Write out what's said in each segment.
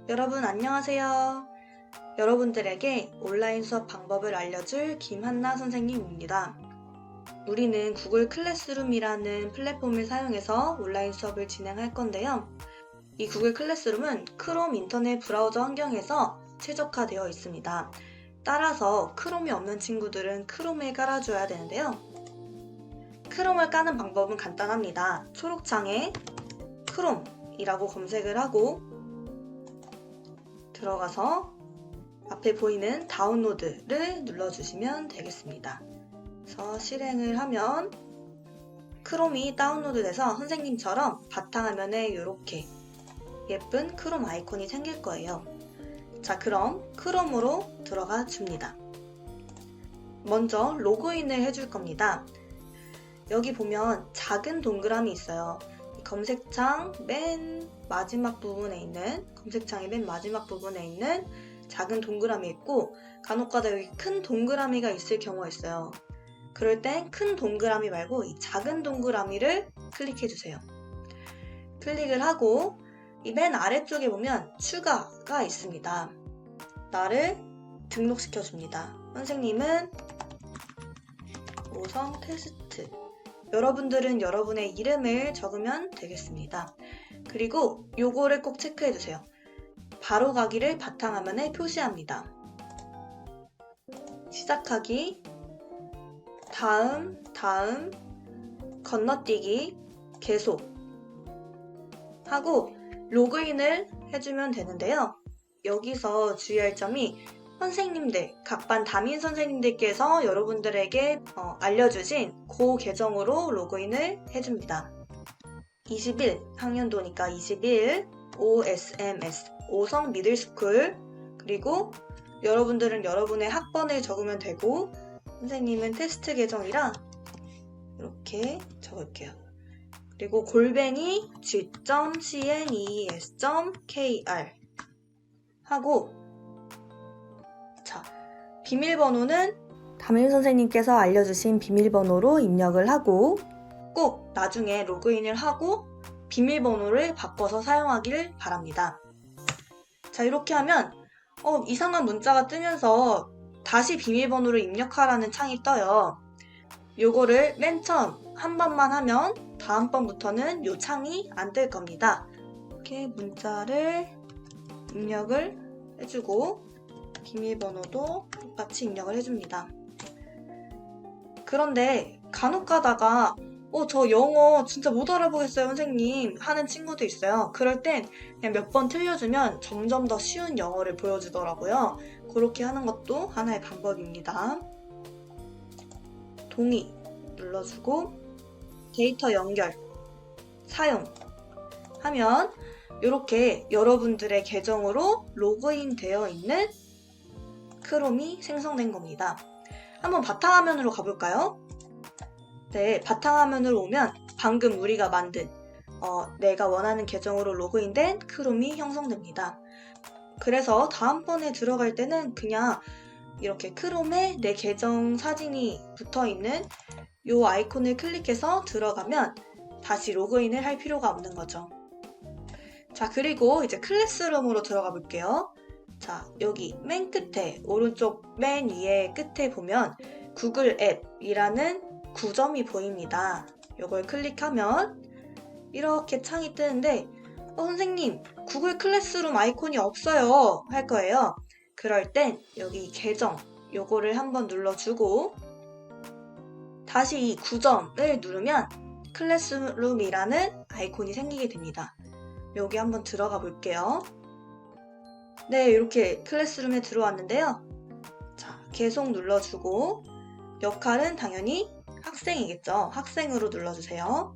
여러분 안녕하세요. 여러분들에게 온라인 수업 방법을 알려줄 김한나 선생님입니다. 우리는 구글 클래스룸이라는 플랫폼을 사용해서 온라인 수업을 진행할 건데요. 이 구글 클래스룸은 크롬 인터넷 브라우저 환경에서 최적화되어 있습니다. 따라서 크롬이 없는 친구들은 크롬을 깔아줘야 되는데요. 크롬을 까는 방법은 간단합니다. 초록창에 크롬이라고 검색을 하고 들어가서 앞에 보이는 다운로드를 눌러주시면 되겠습니다. 그래서 실행을 하면 크롬이 다운로드 돼서 선생님처럼 바탕화면에 이렇게 예쁜 크롬 아이콘이 생길 거예요. 자, 그럼 크롬으로 들어가 줍니다. 먼저 로그인을 해줄 겁니다. 여기 보면 작은 동그라미 있어요. 검색창 맨 마지막 부분에 있는 작은 동그라미 있고 간혹가다 여기 큰 동그라미가 있을 경우가 있어요. 그럴 땐 큰 동그라미 말고 이 작은 동그라미를 클릭해 주세요. 클릭을 하고 이 맨 아래쪽에 보면 추가가 있습니다. 나를 등록시켜 줍니다. 선생님은 오성 테스트. 여러분들은 여러분의 이름을 적으면 되겠습니다. 그리고 요거를 꼭 체크해 주세요. 바로 가기를 바탕화면에 표시합니다. 시작하기, 다음, 건너뛰기, 계속 하고 로그인을 해주면 되는데요. 여기서 주의할 점이 선생님들, 각반 담임 선생님들께서 여러분들에게 알려주신 그 계정으로 로그인을 해줍니다. 21 학년도니까 21 OSMS 오성 미들스쿨, 그리고 여러분들은 여러분의 학번을 적으면 되고 선생님은 테스트 계정이라 이렇게 적을게요. 그리고 골뱅이 g.cnes.kr 하고, 자, 비밀번호는 담임 선생님께서 알려주신 비밀번호로 입력을 하고 꼭 나중에 로그인을 하고 비밀번호를 바꿔서 사용하길 바랍니다. 자, 이렇게 하면 이상한 문자가 뜨면서 다시 비밀번호를 입력하라는 창이 떠요. 요거를 맨 처음 한 번만 하면 다음번부터는 요 창이 안 뜰 겁니다. 이렇게 문자를 입력을 해주고 비밀번호도 똑같이 입력을 해줍니다. 그런데 간혹 가다가 저 영어 진짜 못 알아보겠어요 선생님 하는 친구도 있어요. 그럴 땐 그냥 몇 번 틀려주면 점점 더 쉬운 영어를 보여주더라고요. 그렇게 하는 것도 하나의 방법입니다. 동의 눌러주고 데이터 연결 사용 하면 이렇게 여러분들의 계정으로 로그인 되어 있는 크롬이 생성된 겁니다. 한번 바탕화면으로 가볼까요? 네, 바탕화면으로 오면 방금 우리가 만든 내가 원하는 계정으로 로그인된 크롬이 형성됩니다. 그래서 다음번에 들어갈 때는 그냥 이렇게 크롬에 내 계정 사진이 붙어있는 이 아이콘을 클릭해서 들어가면 다시 로그인을 할 필요가 없는 거죠. 자, 그리고 이제 클래스룸으로 들어가 볼게요. 자, 여기 맨 끝에 오른쪽 맨 위에 끝에 보면 구글 앱이라는 9점이 보입니다. 이걸 클릭하면 이렇게 창이 뜨는데 선생님 구글 클래스룸 아이콘이 없어요 할 거예요. 그럴 땐 여기 계정 요거를 한번 눌러주고 다시 이 9점을 누르면 클래스룸이라는 아이콘이 생기게 됩니다. 여기 한번 들어가 볼게요. 네, 이렇게 클래스룸에 들어왔는데요. 자, 계속 눌러주고 역할은 당연히 학생이겠죠. 학생으로 눌러주세요.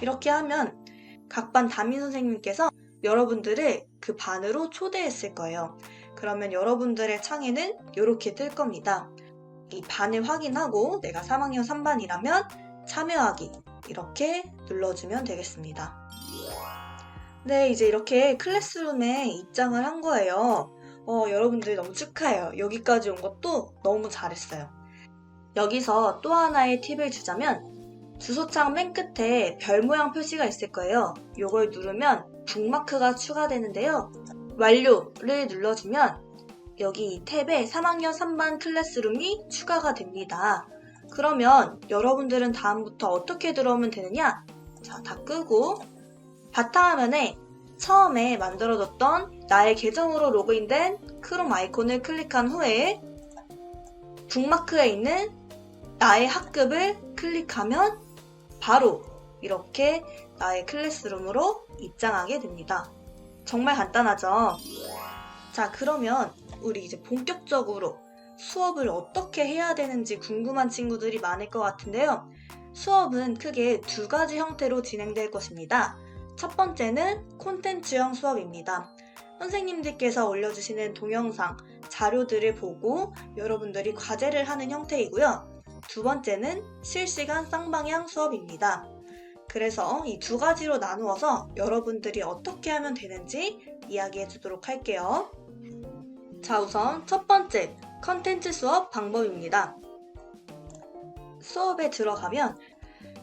이렇게 하면 각반 담임 선생님께서 여러분들을 그 반으로 초대했을 거예요. 그러면 여러분들의 창에는 이렇게 뜰 겁니다. 이 반을 확인하고 내가 3학년 3반이라면 참여하기 이렇게 눌러주면 되겠습니다. 네, 이제 이렇게 클래스룸에 입장을 한 거예요. 여러분들 너무 축하해요. 여기까지 온 것도 너무 잘했어요. 여기서 또 하나의 팁을 주자면 주소창 맨 끝에 별 모양 표시가 있을 거예요. 이걸 누르면 북마크가 추가되는데요. 완료를 눌러주면 여기 이 탭에 3학년 3반 클래스룸이 추가가 됩니다. 그러면 여러분들은 다음부터 어떻게 들어오면 되느냐? 자, 다 끄고 바탕화면에 처음에 만들어뒀던 나의 계정으로 로그인된 크롬 아이콘을 클릭한 후에 북마크에 있는 나의 학급을 클릭하면 바로 이렇게 나의 클래스룸으로 입장하게 됩니다. 정말 간단하죠? 자, 그러면 우리 이제 본격적으로 수업을 어떻게 해야 되는지 궁금한 친구들이 많을 것 같은데요. 수업은 크게 두 가지 형태로 진행될 것입니다. 첫 번째는 콘텐츠형 수업입니다. 선생님들께서 올려주시는 동영상, 자료들을 보고 여러분들이 과제를 하는 형태이고요. 두 번째는 실시간 쌍방향 수업입니다. 그래서 이 두 가지로 나누어서 여러분들이 어떻게 하면 되는지 이야기해 주도록 할게요. 자, 우선 첫 번째, 컨텐츠 수업 방법입니다. 수업에 들어가면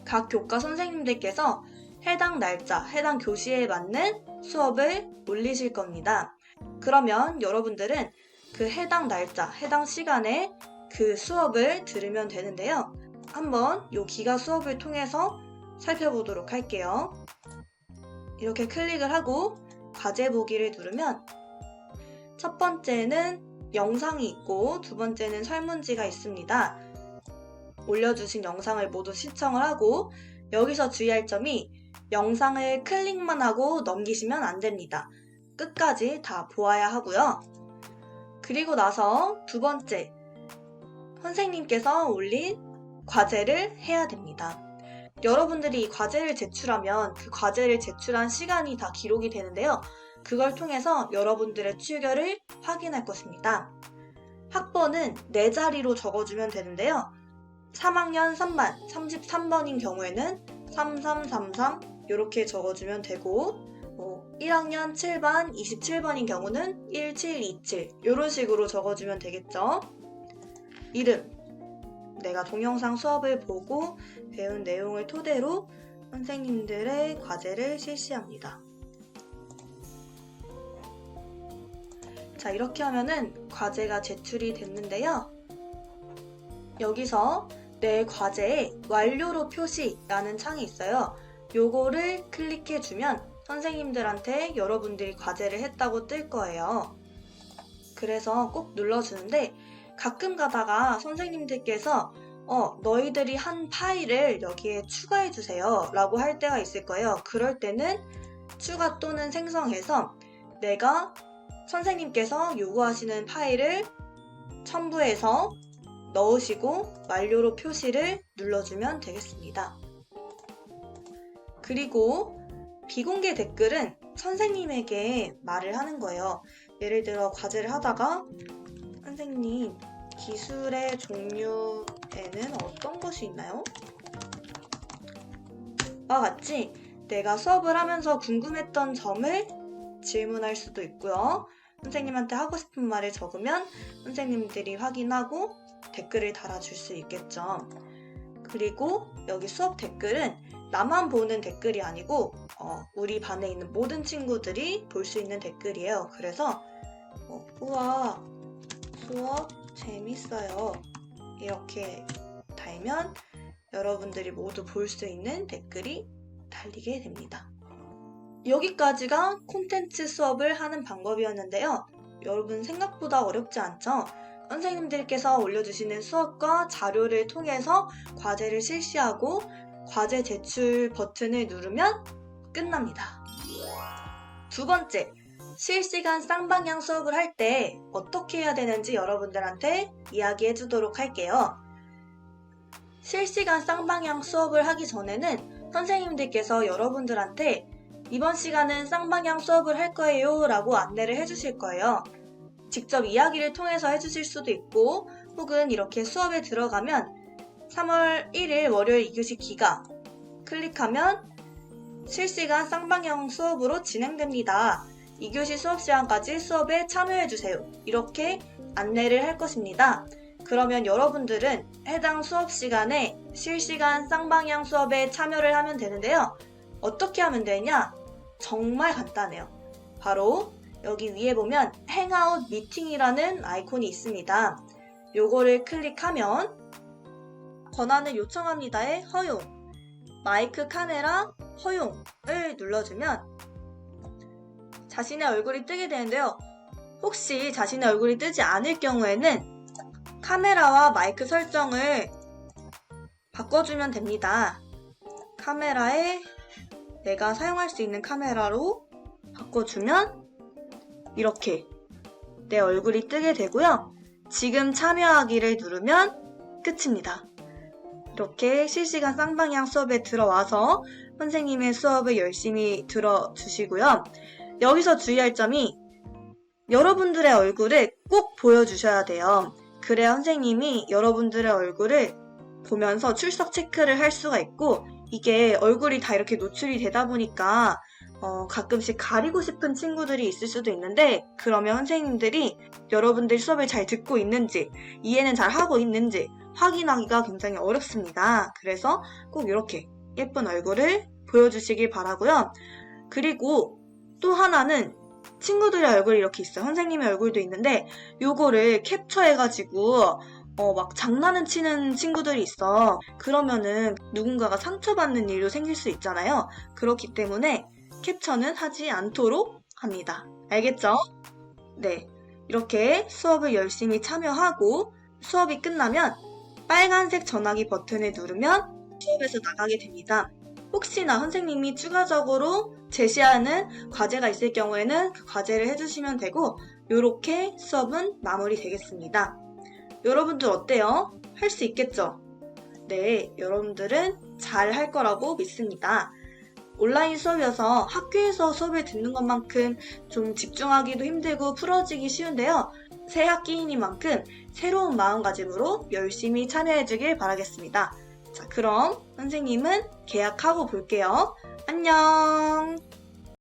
각 교과 선생님들께서 해당 날짜, 해당 교시에 맞는 수업을 올리실 겁니다. 그러면 여러분들은 그 해당 날짜, 해당 시간에 그 수업을 들으면 되는데요. 한번 이 기가 수업을 통해서 살펴보도록 할게요. 이렇게 클릭을 하고 과제 보기를 누르면 첫 번째는 영상이 있고 두 번째는 설문지가 있습니다. 올려주신 영상을 모두 시청을 하고 여기서 주의할 점이 영상을 클릭만 하고 넘기시면 안 됩니다. 끝까지 다 보아야 하고요. 그리고 나서 두 번째, 선생님께서 올린 과제를 해야 됩니다. 여러분들이 이 과제를 제출하면 그 과제를 제출한 시간이 다 기록이 되는데요. 그걸 통해서 여러분들의 출결을 확인할 것입니다. 학번은 4자리로 적어주면 되는데요. 3학년 3반 33번인 경우에는 3333 이렇게 적어주면 되고 1학년 7반 27번인 경우는 1727 이런 식으로 적어주면 되겠죠. 이름, 내가 동영상 수업을 보고 배운 내용을 토대로 선생님들의 과제를 실시합니다. 자, 이렇게 하면은 과제가 제출이 됐는데요. 여기서 내 과제에 완료로 표시라는 창이 있어요. 요거를 클릭해주면 선생님들한테 여러분들이 과제를 했다고 뜰 거예요. 그래서 꼭 눌러주는데 가끔 가다가 선생님들께서 너희들이 한 파일을 여기에 추가해주세요 라고 할 때가 있을 거예요. 그럴 때는 추가 또는 생성해서 내가 선생님께서 요구하시는 파일을 첨부해서 넣으시고 완료로 표시를 눌러주면 되겠습니다. 그리고 비공개 댓글은 선생님에게 말을 하는 거예요. 예를 들어 과제를 하다가 선생님, 기술의 종류에는 어떤 것이 있나요? 와 같이 내가 수업을 하면서 궁금했던 점을 질문할 수도 있고요. 선생님한테 하고 싶은 말을 적으면 선생님들이 확인하고 댓글을 달아줄 수 있겠죠. 그리고 여기 수업 댓글은 나만 보는 댓글이 아니고 우리 반에 있는 모든 친구들이 볼 수 있는 댓글이에요. 그래서 우와, 수업 재밌어요. 이렇게 달면 여러분들이 모두 볼 수 있는 댓글이 달리게 됩니다. 여기까지가 콘텐츠 수업을 하는 방법이었는데요. 여러분 생각보다 어렵지 않죠? 선생님들께서 올려주시는 수업과 자료를 통해서 과제를 실시하고 과제 제출 버튼을 누르면 끝납니다. 두 번째, 실시간 쌍방향 수업을 할 때 어떻게 해야 되는지 여러분들한테 이야기해 주도록 할게요. 실시간 쌍방향 수업을 하기 전에는 선생님들께서 여러분들한테 이번 시간은 쌍방향 수업을 할 거예요 라고 안내를 해주실 거예요. 직접 이야기를 통해서 해주실 수도 있고 혹은 이렇게 수업에 들어가면 3월 1일 월요일 2교시 기가 클릭하면 실시간 쌍방향 수업으로 진행됩니다. 2교시 수업 시간까지 수업에 참여해주세요. 이렇게 안내를 할 것입니다. 그러면 여러분들은 해당 수업 시간에 실시간 쌍방향 수업에 참여를 하면 되는데요. 어떻게 하면 되냐? 정말 간단해요. 바로 여기 위에 보면 행아웃 미팅이라는 아이콘이 있습니다. 요거를 클릭하면 권한을 요청합니다의 허용, 마이크 카메라 허용을 눌러주면 자신의 얼굴이 뜨게 되는데요. 혹시 자신의 얼굴이 뜨지 않을 경우에는 카메라와 마이크 설정을 바꿔주면 됩니다. 카메라에 내가 사용할 수 있는 카메라로 바꿔주면 이렇게 내 얼굴이 뜨게 되고요. 지금 참여하기를 누르면 끝입니다. 이렇게 실시간 쌍방향 수업에 들어와서 선생님의 수업을 열심히 들어주시고요. 여기서 주의할 점이 여러분들의 얼굴을 꼭 보여주셔야 돼요. 그래야 선생님이 여러분들의 얼굴을 보면서 출석 체크를 할 수가 있고, 이게 얼굴이 다 이렇게 노출이 되다 보니까 가끔씩 가리고 싶은 친구들이 있을 수도 있는데, 그러면 선생님들이 여러분들 수업을 잘 듣고 있는지, 이해는 잘 하고 있는지 확인하기가 굉장히 어렵습니다. 그래서 꼭 이렇게 예쁜 얼굴을 보여주시길 바라고요. 그리고 또 하나는 친구들의 얼굴이 이렇게 있어요. 선생님의 얼굴도 있는데 요거를 캡처해가지고 막 장난을 치는 친구들이 있어. 그러면은 누군가가 상처받는 일도 생길 수 있잖아요. 그렇기 때문에 캡처는 하지 않도록 합니다. 알겠죠? 네, 이렇게 수업을 열심히 참여하고 수업이 끝나면 빨간색 전화기 버튼을 누르면 수업에서 나가게 됩니다. 혹시나 선생님이 추가적으로 제시하는 과제가 있을 경우에는 그 과제를 해주시면 되고, 이렇게 수업은 마무리 되겠습니다. 여러분들 어때요? 할 수 있겠죠? 네, 여러분들은 잘 할 거라고 믿습니다. 온라인 수업이어서 학교에서 수업을 듣는 것만큼 좀 집중하기도 힘들고 풀어지기 쉬운데요. 새 학기이니만큼 새로운 마음가짐으로 열심히 참여해주길 바라겠습니다. 자, 그럼 선생님은 계약하고 볼게요. 안녕!